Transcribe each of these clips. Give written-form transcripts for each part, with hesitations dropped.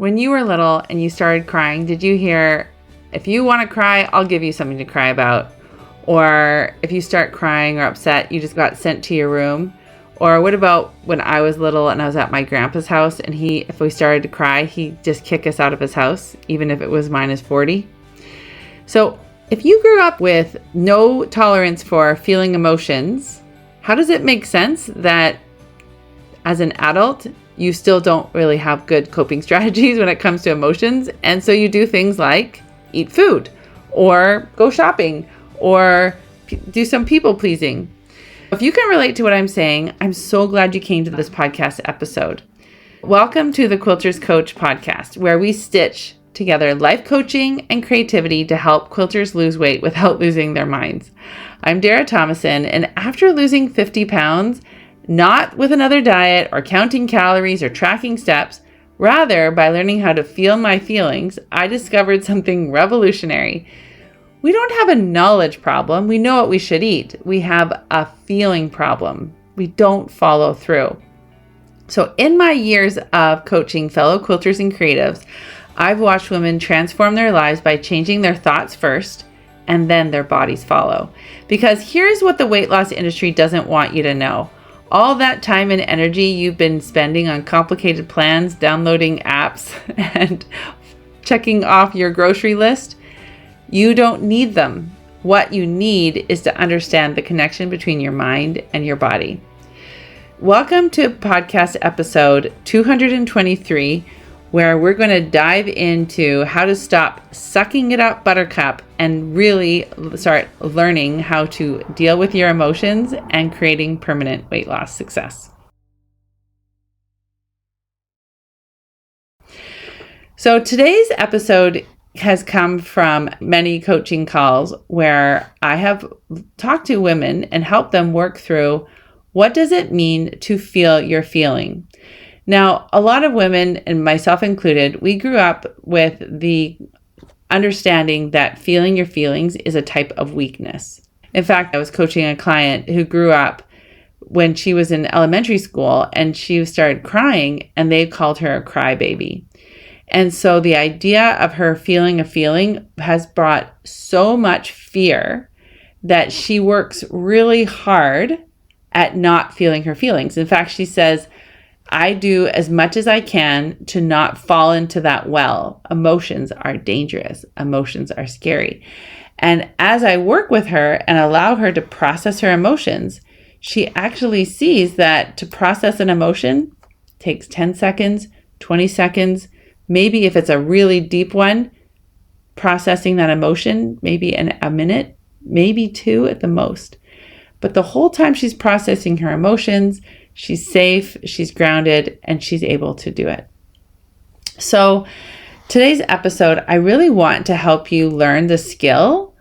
When you were little and you started crying, did you hear, if you want to cry, I'll give you something to cry about? Or if you start crying or upset, you just got sent to your room? Or what about when I was little and I was at my grandpa's house and if we started to cry, he'd just kick us out of his house, even if it was -40? So if you grew up with no tolerance for feeling emotions, how does it make sense that as an adult, you still don't really have good coping strategies when it comes to emotions? And so you do things like eat food or go shopping or do some people pleasing. If you can relate to what I'm saying, I'm so glad you came to this podcast episode. Welcome to the Quilters Coach podcast, where we stitch together life coaching and creativity to help quilters lose weight without losing their minds. I'm Dara Thomason, and after losing 50 pounds, not with another diet or counting calories or tracking steps, rather by learning how to feel my feelings, I discovered something revolutionary. We don't have a knowledge problem. We know what we should eat. We have a feeling problem. We don't follow through. So in my years of coaching fellow quilters and creatives, I've watched women transform their lives by changing their thoughts first, and then their bodies follow. Because here's what the weight loss industry doesn't want you to know. All that time and energy you've been spending on complicated plans, downloading apps, and checking off your grocery list, you don't need them. What you need is to understand the connection between your mind and your body. Welcome to podcast episode 223, where we're going to dive into how to stop sucking it up, buttercup, and really start learning how to deal with your emotions and creating permanent weight loss success. So today's episode has come from many coaching calls where I have talked to women and helped them work through, what does it mean to feel your feeling? Now, a lot of women, and myself included, we grew up with the understanding that feeling your feelings is a type of weakness. In fact, I was coaching a client who grew up when she was in elementary school and she started crying and they called her a crybaby. And so the idea of her feeling a feeling has brought so much fear that she works really hard at not feeling her feelings. In fact, she says, I do as much as I can to not fall into that well. Emotions are dangerous. Emotions are scary. And as I work with her and allow her to process her emotions, she actually sees that to process an emotion takes 10 seconds, 20 seconds, maybe if it's a really deep one, processing that emotion, maybe in a minute, maybe 2 at the most. But the whole time she's processing her emotions, she's safe, she's grounded, and she's able to do it. So today's episode, I really want to help you learn the skill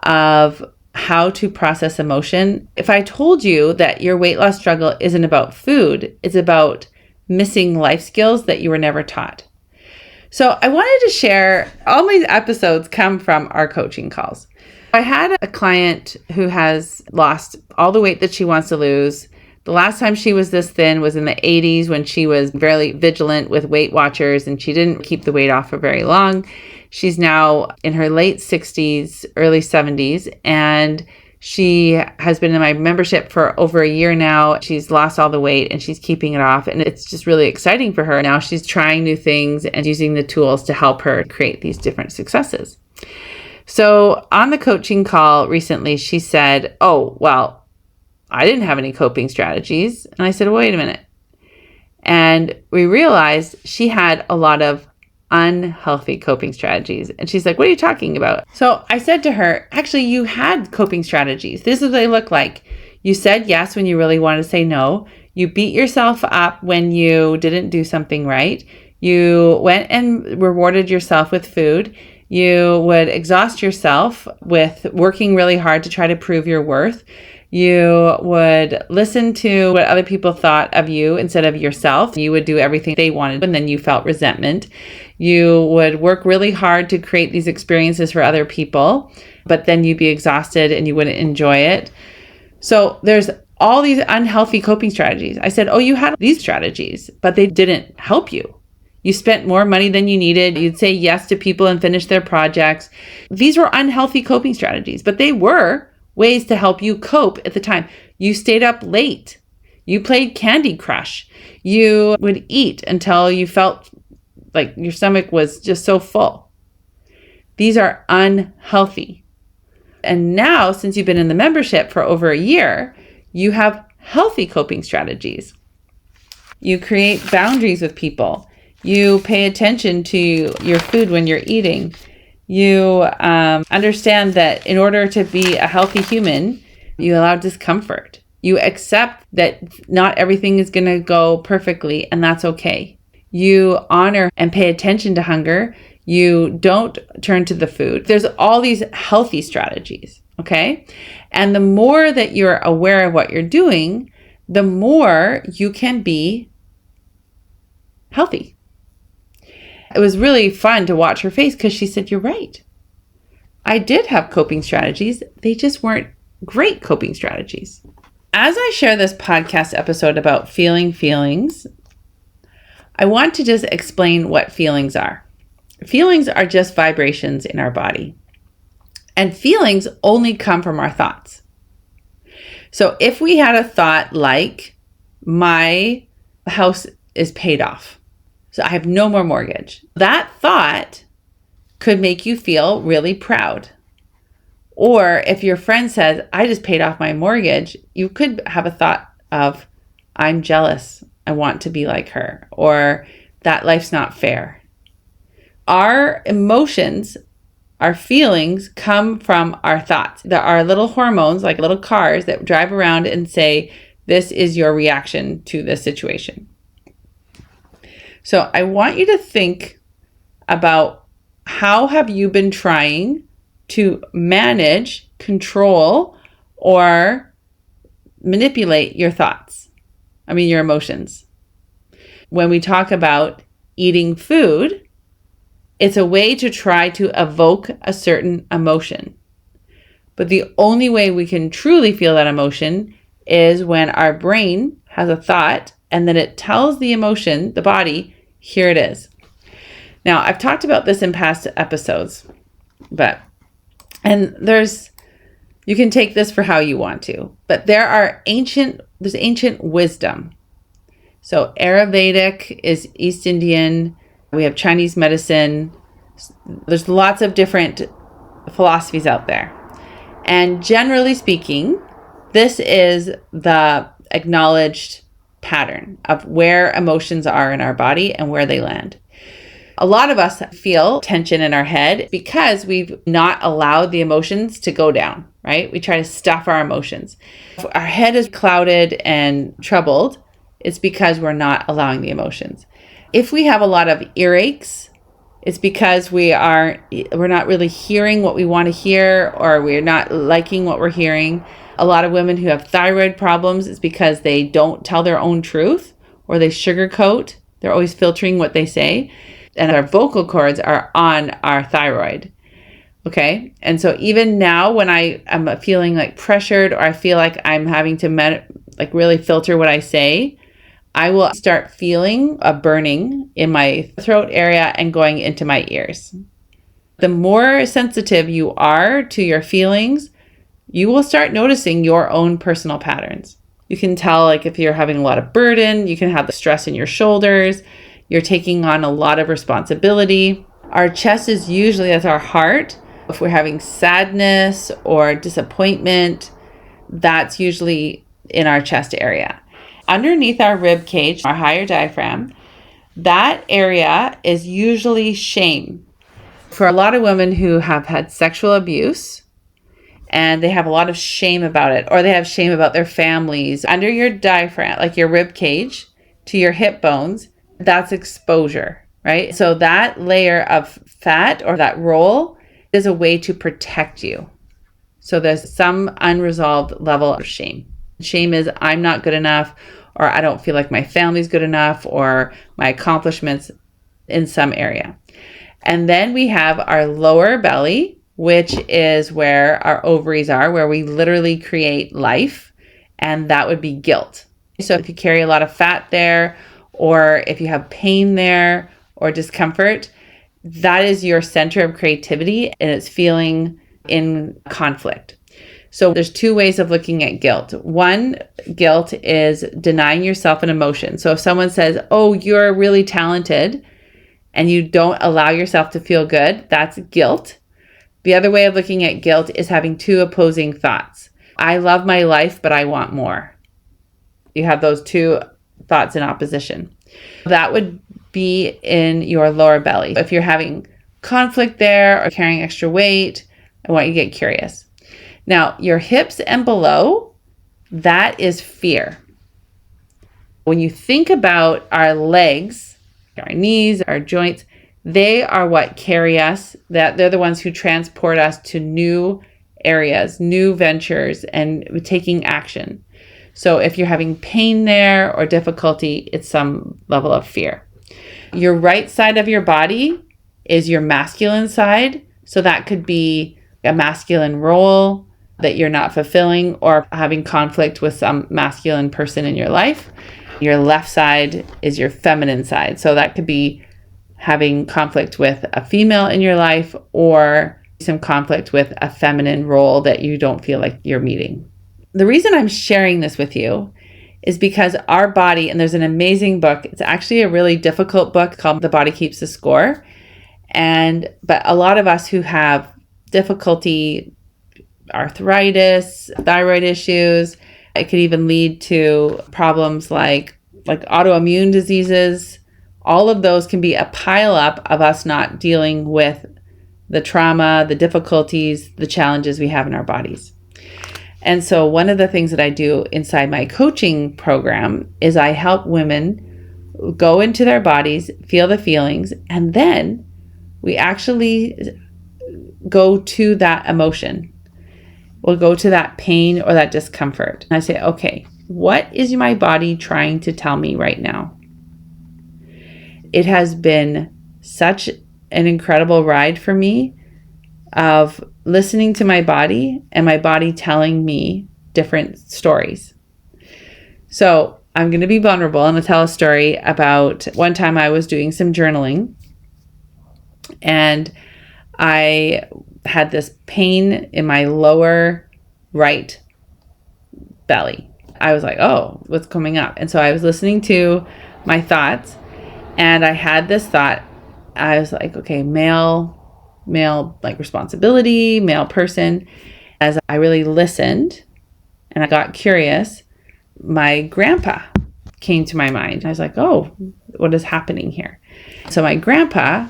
of how to process emotion. If I told you that your weight loss struggle isn't about food, it's about missing life skills that you were never taught. So I wanted to share, all my episodes come from our coaching calls. I had a client who has lost all the weight that she wants to lose. The last time she was this thin was in the 80s when she was very vigilant with Weight Watchers and she didn't keep the weight off for very long. She's now in her late 60s, early 70s, and she has been in my membership for over a year now. She's lost all the weight and she's keeping it off. And it's just really exciting for her. Now she's trying new things and using the tools to help her create these different successes. So on the coaching call recently, she said, oh, well, I didn't have any coping strategies. And I said, wait a minute. And we realized she had a lot of unhealthy coping strategies. And she's like, what are you talking about? So I said to her, actually, you had coping strategies. This is what they look like. You said yes when you really wanted to say no. You beat yourself up when you didn't do something right. You went and rewarded yourself with food. You would exhaust yourself with working really hard to try to prove your worth. You would listen to what other people thought of you instead of yourself. You would do everything they wanted, and then you felt resentment. You would work really hard to create these experiences for other people, but then you'd be exhausted and you wouldn't enjoy it. So there's all these unhealthy coping strategies. I said, oh, you had these strategies, but they didn't help you. You spent more money than you needed. You'd say yes to people and finish their projects. These were unhealthy coping strategies, but they were ways to help you cope at the time. You stayed up late. You played Candy Crush. You would eat until you felt like your stomach was just so full. These are unhealthy. And now, since you've been in the membership for over a year, you have healthy coping strategies. You create boundaries with people. You pay attention to your food when you're eating. You understand that in order to be a healthy human, you allow discomfort. You accept that not everything is going to go perfectly, and that's okay. You honor and pay attention to hunger. You don't turn to the food. There's all these healthy strategies, okay? And the more that you're aware of what you're doing, the more you can be healthy. It was really fun to watch her face because she said, "You're right. I did have coping strategies. They just weren't great coping strategies." As I share this podcast episode about feeling feelings, I want to just explain what feelings are. Feelings are just vibrations in our body. And feelings only come from our thoughts. So if we had a thought like, my house is paid off, so I have no more mortgage, that thought could make you feel really proud. Or if your friend says, "I just paid off my mortgage," you could have a thought of, "I'm jealous. I want to be like her," or "that life's not fair." Our emotions, our feelings come from our thoughts. There are little hormones, like little cars, that drive around and say, "This is your reaction to this situation." So I want you to think about, how have you been trying to manage, control, or manipulate your thoughts? Your emotions. When we talk about eating food, it's a way to try to evoke a certain emotion. But the only way we can truly feel that emotion is when our brain has a thought and then it tells the emotion, the body, "Here it is." Now, I've talked about this in past episodes, you can take this for how you want to, but there's ancient wisdom. So Ayurvedic is East Indian. We have Chinese medicine. There's lots of different philosophies out there. And generally speaking, this is the acknowledged pattern of where emotions are in our body and where they land. A lot of us feel tension in our head because we've not allowed the emotions to go down, right? We try to stuff our emotions. If our head is clouded and troubled, it's because we're not allowing the emotions. If we have a lot of earaches, it's because we're not really hearing what we want to hear, or we're not liking what we're hearing. A lot of women who have thyroid problems is because they don't tell their own truth, or they sugarcoat. They're always filtering what they say. And our vocal cords are on our thyroid. Okay. And so even now when I am feeling like pressured, or I feel like I'm having to really filter what I say, I will start feeling a burning in my throat area and going into my ears. The more sensitive you are to your feelings, you will start noticing your own personal patterns. You can tell, like, if you're having a lot of burden, you can have the stress in your shoulders. You're taking on a lot of responsibility. Our chest is usually as our heart. If we're having sadness or disappointment, that's usually in our chest area. Underneath our rib cage, our higher diaphragm, that area is usually shame. For a lot of women who have had sexual abuse and they have a lot of shame about it, or they have shame about their families, under your diaphragm, like your rib cage to your hip bones, that's exposure, right? So that layer of fat, or that roll, is a way to protect you. So there's some unresolved level of shame. Shame is, I'm not good enough, or I don't feel like my family's good enough, or my accomplishments in some area. And then we have our lower belly, which is where our ovaries are, where we literally create life. And that would be guilt. So if you carry a lot of fat there, or if you have pain there, or discomfort, that is your center of creativity and it's feeling in conflict. So there's two ways of looking at guilt. One, guilt is denying yourself an emotion. So if someone says, oh, you're really talented, and you don't allow yourself to feel good, that's guilt. The other way of looking at guilt is having two opposing thoughts. I love my life, but I want more. You have those two thoughts in opposition. That would be in your lower belly. If you're having conflict there or carrying extra weight, I want you to get curious. Now, your hips and below, that is fear. When you think about our legs, our knees, our joints, they are what carry us. They're the ones who transport us to new areas, new ventures, and taking action. So if you're having pain there or difficulty, it's some level of fear. Your right side of your body is your masculine side. So that could be a masculine role that you're not fulfilling or having conflict with some masculine person in your life. Your left side is your feminine side. So that could be having conflict with a female in your life or some conflict with a feminine role that you don't feel like you're meeting. The reason I'm sharing this with you is because our body, and there's an amazing book, it's actually a really difficult book called The Body Keeps the Score. But a lot of us who have difficulty, arthritis, thyroid issues, it could even lead to problems like autoimmune diseases. All of those can be a pileup of us not dealing with the trauma, the difficulties, the challenges we have in our bodies. And so one of the things that I do inside my coaching program is I help women go into their bodies, feel the feelings, and then we actually go to that emotion. We'll go to that pain or that discomfort. And I say, okay, what is my body trying to tell me right now? It has been such an incredible ride for me of listening to my body and my body telling me different stories. So I'm going to be vulnerable and I'll tell a story about one time I was doing some journaling and I had this pain in my lower right belly. I was like, oh, what's coming up? And so I was listening to my thoughts and I had this thought. I was like, okay, male, like responsibility, male person. As I really listened and I got curious, my grandpa came to my mind. I was like, oh, what is happening here? So my grandpa,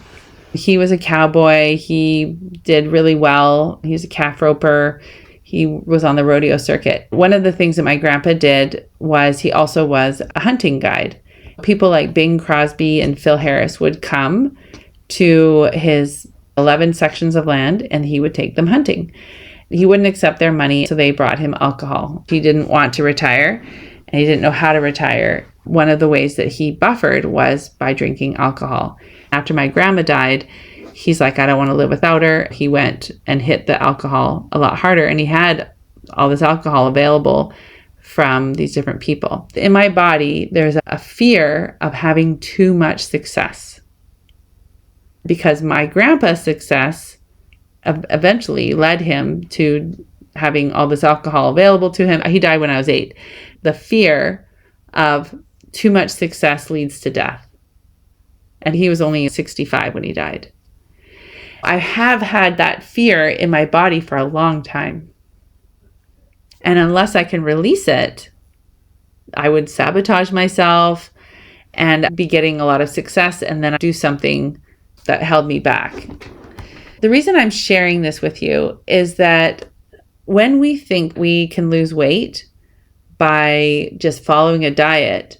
he was a cowboy. He did really well. He was a calf roper. He was on the rodeo circuit. One of the things that my grandpa did was he also was a hunting guide. People like Bing Crosby and Phil Harris would come to his 11 sections of land and he would take them hunting. He wouldn't accept their money, so they brought him alcohol. He didn't want to retire and he didn't know how to retire. One of the ways that he buffered was by drinking alcohol. After my grandma died, he's like, I don't want to live without her. He went and hit the alcohol a lot harder and he had all this alcohol available from these different people. In my body, there's a fear of having too much success because my grandpa's success eventually led him to having all this alcohol available to him. He died when I was 8. The fear of too much success leads to death. And he was only 65 when he died. I have had that fear in my body for a long time. And unless I can release it, I would sabotage myself and be getting a lot of success and then do something that held me back. The reason I'm sharing this with you is that when we think we can lose weight by just following a diet,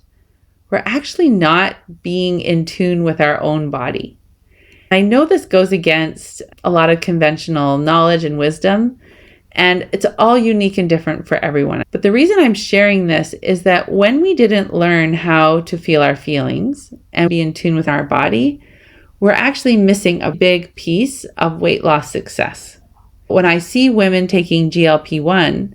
we're actually not being in tune with our own body. I know this goes against a lot of conventional knowledge and wisdom, and it's all unique and different for everyone. But the reason I'm sharing this is that when we didn't learn how to feel our feelings and be in tune with our body, we're actually missing a big piece of weight loss success. When I see women taking GLP-1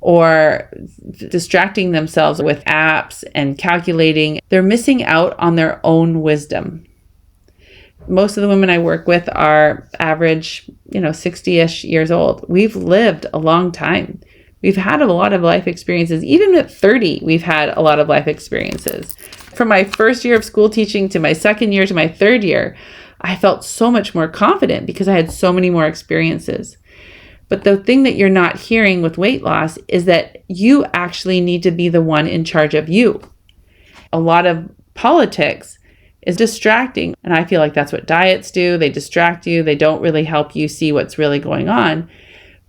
or distracting themselves with apps and calculating, they're missing out on their own wisdom. Most of the women I work with are average, 60-ish years old. We've lived a long time. We've had a lot of life experiences. Even at 30, we've had a lot of life experiences. From my first year of school teaching to my second year to my third year, I felt so much more confident because I had so many more experiences. But the thing that you're not hearing with weight loss is that you actually need to be the one in charge of you. A lot of politics is distracting. And I feel like that's what diets do. They distract you. They don't really help you see what's really going on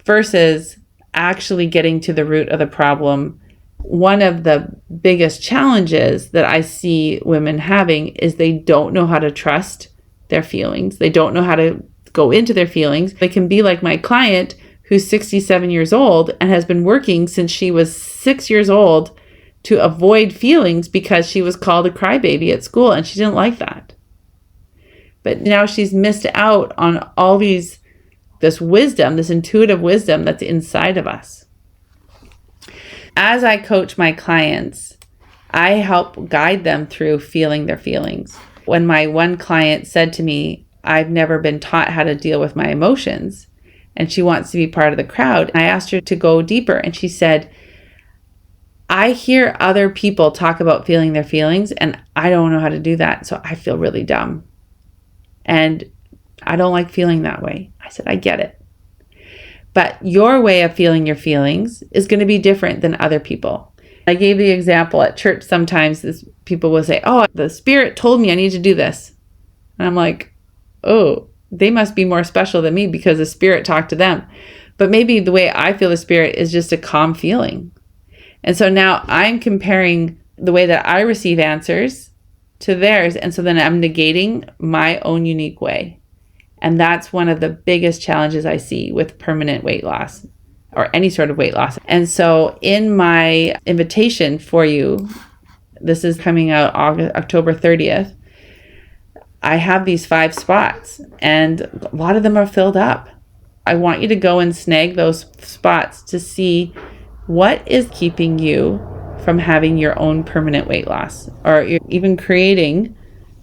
versus actually getting to the root of the problem. One of the biggest challenges that I see women having is they don't know how to trust their feelings. They don't know how to go into their feelings. They can be like my client who's 67 years old and has been working since she was 6 years old to avoid feelings because she was called a crybaby at school and she didn't like that. But now she's missed out on all this wisdom, this intuitive wisdom that's inside of us. As I coach my clients, I help guide them through feeling their feelings. When my one client said to me, I've never been taught how to deal with my emotions, and she wants to be part of the crowd, I asked her to go deeper, and she said, I hear other people talk about feeling their feelings, and I don't know how to do that, so I feel really dumb. And I don't like feeling that way. I said, I get it. But your way of feeling your feelings is going to be different than other people. I gave the example at church sometimes people will say, oh, the Spirit told me I need to do this. And I'm like, oh, they must be more special than me because the Spirit talked to them. But maybe the way I feel the Spirit is just a calm feeling. And so now I'm comparing the way that I receive answers to theirs. And so then I'm negating my own unique way. And that's one of the biggest challenges I see with permanent weight loss or any sort of weight loss. And so in my invitation for you, this is coming out October 30th, I have these 5 spots and a lot of them are filled up. I want you to go and snag those spots to see what is keeping you from having your own permanent weight loss or even creating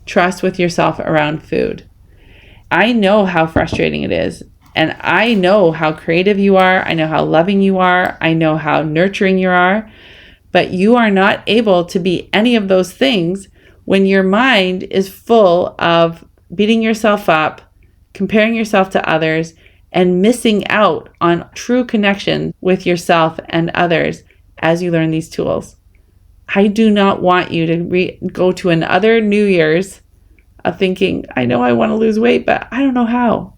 trust with yourself around food. I know how frustrating it is, and I know how creative you are. I know how loving you are. I know how nurturing you are, but you are not able to be any of those things when your mind is full of beating yourself up, comparing yourself to others, and missing out on true connection with yourself and others as you learn these tools. I do not want you to go to another New Year's of thinking, I know I want to lose weight, but I don't know how.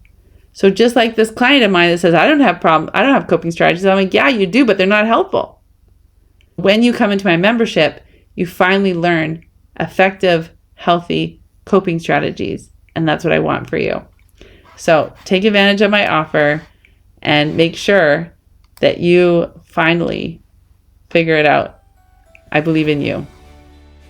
So just like this client of mine that says, I don't have coping strategies. I'm like, yeah, you do, but they're not helpful. When you come into my membership, you finally learn effective, healthy coping strategies. And that's what I want for you. So take advantage of my offer and make sure that you finally figure it out. I believe in you.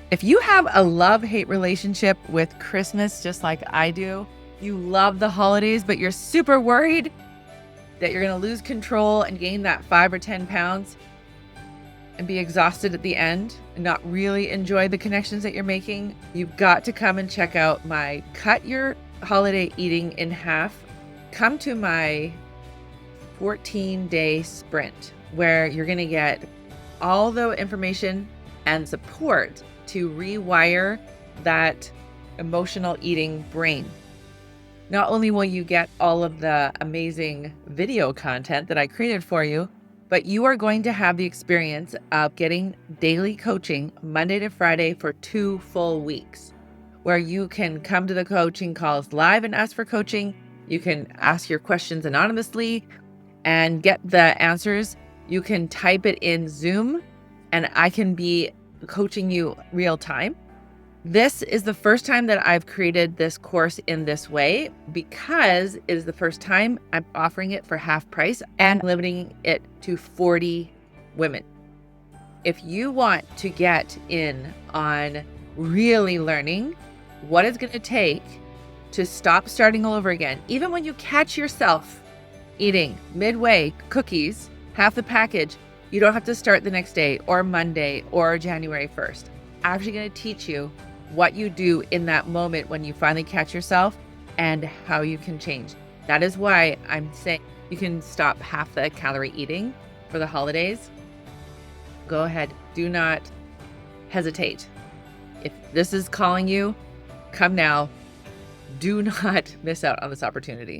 If you have a love-hate relationship with Christmas, just like I do, you love the holidays, but you're super worried that you're going to lose control and gain that 5 or 10 pounds and be exhausted at the end and not really enjoy the connections that you're making, you've got to come and check out my Cut Your Holiday Eating in Half. Come to my 14-day sprint where you're going to get all the information and support to rewire that emotional eating brain. Not only will you get all of the amazing video content that I created for you, but you are going to have the experience of getting daily coaching Monday to Friday for 2 full weeks, where you can come to the coaching calls live and ask for coaching. You can ask your questions anonymously and get the answers. You can type it in Zoom and I can be coaching you real time. This is the first time that I've created this course in this way because it is the first time I'm offering it for half price and limiting it to 40 women. If you want to get in on really learning what it's going to take to stop starting all over again, even when you catch yourself eating midway cookies, half the package, you don't have to start the next day or Monday or January 1st. I'm actually going to teach you what you do in that moment when you finally catch yourself and how you can change. That is why I'm saying you can stop half the calorie eating for the holidays. Go ahead. Do not hesitate. If this is calling you, come now. Do not miss out on this opportunity.